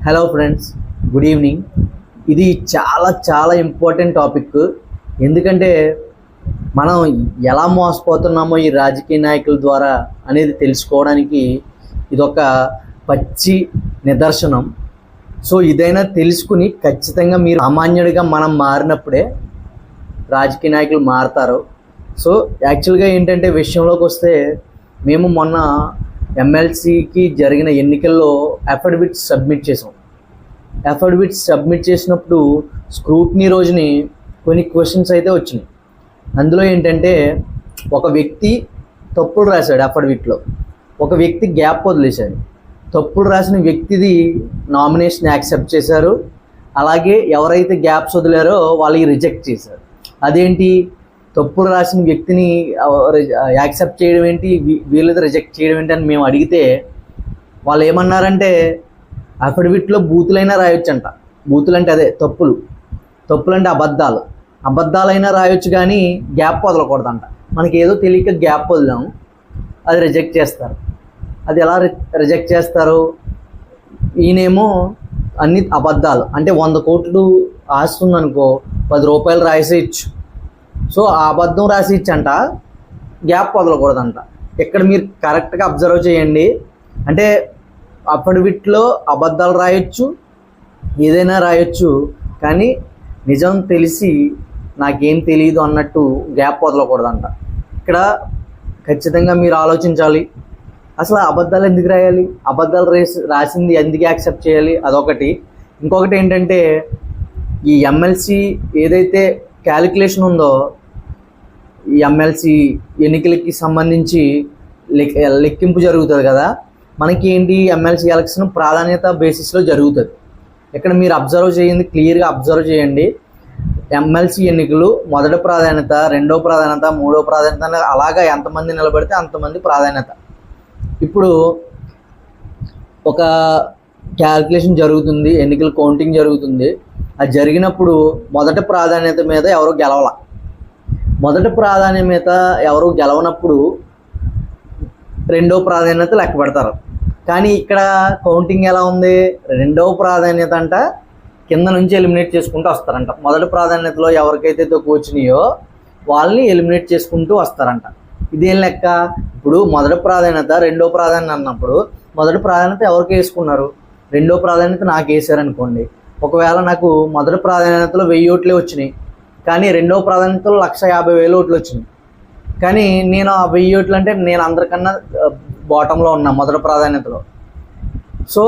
Hello friends, good evening. ఇది చాలా చాలా ఇంపార్టెంట్ టాపిక్. ఎందుకంటే మనం ఎలా మోసపోతున్నామో ఈ రాజకీయ నాయకుల ద్వారా అనేది తెలుసుకోవడానికి ఇదొక పచ్చి నిదర్శనం. సో ఇదైనా తెలుసుకుని ఖచ్చితంగా మీరు సామాన్యుడిగా మనం మారినప్పుడే రాజకీయ నాయకులు మారుతారు. సో యాక్చువల్గా ఏంటంటే విషయంలోకి వస్తే, మేము మొన్న ఎమ్మెల్సీకి జరిగిన ఎన్నికల్లో అఫిడవిట్స్ సబ్మిట్ చేసాం. అఫిడవిట్స్ సబ్మిట్ చేసినప్పుడు స్క్రూటినీ రోజుని కొన్ని క్వశ్చన్స్ అయితే వచ్చినాయి. అందులో ఏంటంటే, ఒక వ్యక్తి తప్పులు రాశాడు అఫిడవిట్లో, ఒక వ్యక్తి గ్యాప్ వదిలేశాడు. తప్పులు రాసిన వ్యక్తిది నామినేషన్ యాక్సెప్ట్ చేశారు, అలాగే ఎవరైతే గ్యాప్స్ వదిలారో వాళ్ళకి రిజెక్ట్ చేశారు. అదేంటి, తప్పులు రాసిన వ్యక్తిని యాక్సెప్ట్ చేయడం ఏంటి, వీళ్ళది రిజెక్ట్ చేయడం ఏంటి అని మేము అడిగితే వాళ్ళు ఏమన్నారంటే, అఫిడవిట్లో బూతులైనా రాయొచ్చంట. బూతులు అంటే అదే తప్పులు అంటే అబద్ధాలైనా రాయొచ్చు, కానీ గ్యాప్ వదలకూడదంట. మనకి ఏదో తెలియక గ్యాప్ వదిలాము, అది రిజెక్ట్ చేస్తారు. అది ఎలా రిజెక్ట్ చేస్తారు? ఈయనేమో అన్ని అబద్ధాలు, అంటే 100 కోట్లు ఆస్తుందనుకో, 10 రూపాయలు రాసేయచ్చు. సో ఆ అబద్ధం రాసి ఇచ్చంట, గ్యాప్ వదలకూడదంట. ఇక్కడ మీరు కరెక్ట్గా అబ్జర్వ్ చేయండి. అంటే అఫిడవిట్లో అబద్ధాలు రాయొచ్చు, ఏదైనా రాయొచ్చు, కానీ నిజం తెలిసి నాకేం తెలియదు అన్నట్టు గ్యాప్ వదలకూడదంట. ఇక్కడ ఖచ్చితంగా మీరు ఆలోచించాలి, అసలు అబద్ధాలు ఎందుకు రాయాలి, అబద్ధాలు రాసింది ఎందుకు యాక్సెప్ట్ చేయాలి, అదొకటి. ఇంకొకటి ఏంటంటే, ఈ ఎమ్మెల్సీ ఏదైతే క్యాలిక్యులేషన్ ఉందో, ఈ ఎమ్మెల్సీ ఎన్నికలకి సంబంధించి లెక్కింపు జరుగుతుంది కదా, మనకి ఏంటి, ఎమ్మెల్సీ ఎలక్షన్ ప్రాధాన్యత బేసిస్లో జరుగుతుంది. ఇక్కడ మీరు అబ్జర్వ్ చేయండి, క్లియర్గా అబ్జర్వ్ చేయండి. ఎమ్మెల్సీ ఎన్నికలు మొదటి ప్రాధాన్యత, రెండో ప్రాధాన్యత, మూడో ప్రాధాన్యత, అలాగా ఎంతమంది నిలబడితే అంతమంది ప్రాధాన్యత. ఇప్పుడు ఒక క్యాల్కులేషన్ జరుగుతుంది, ఎన్నికల కౌంటింగ్ జరుగుతుంది. అది జరిగినప్పుడు మొదటి ప్రాధాన్యత మీద ఎవరు గెలవాల, మొదటి ప్రాధాన్యత మీద ఎవరు గెలవనప్పుడు రెండో ప్రాధాన్యత లెక్క పెడతారు. కానీ ఇక్కడ కౌంటింగ్ ఎలా ఉంది, రెండవ ప్రాధాన్యత అంట కింద నుంచి ఎలిమినేట్ చేసుకుంటూ వస్తారంట. మొదటి ప్రాధాన్యతలో ఎవరికైతే తక్కువ వచ్చినాయో వాళ్ళని ఎలిమినేట్ చేసుకుంటూ వస్తారంట. ఇదేం లెక్క? ఇప్పుడు మొదటి ప్రాధాన్యత, రెండో ప్రాధాన్యత అన్నప్పుడు మొదటి ప్రాధాన్యత ఎవరికి వేసుకున్నారు, రెండో ప్రాధాన్యత నాకు వేసారనుకోండి. ఒకవేళ నాకు మొదటి ప్రాధాన్యతలో 1000 ఓట్లే వచ్చినాయి, కానీ రెండో ప్రాధాన్యతలో 150,000 ఓట్లు వచ్చినాయి. కానీ నేను ఆ 1000 ఓట్లు అంటే నేను అందరికన్నా బాటంలో ఉన్నా మొదటి ప్రాధాన్యతలో. సో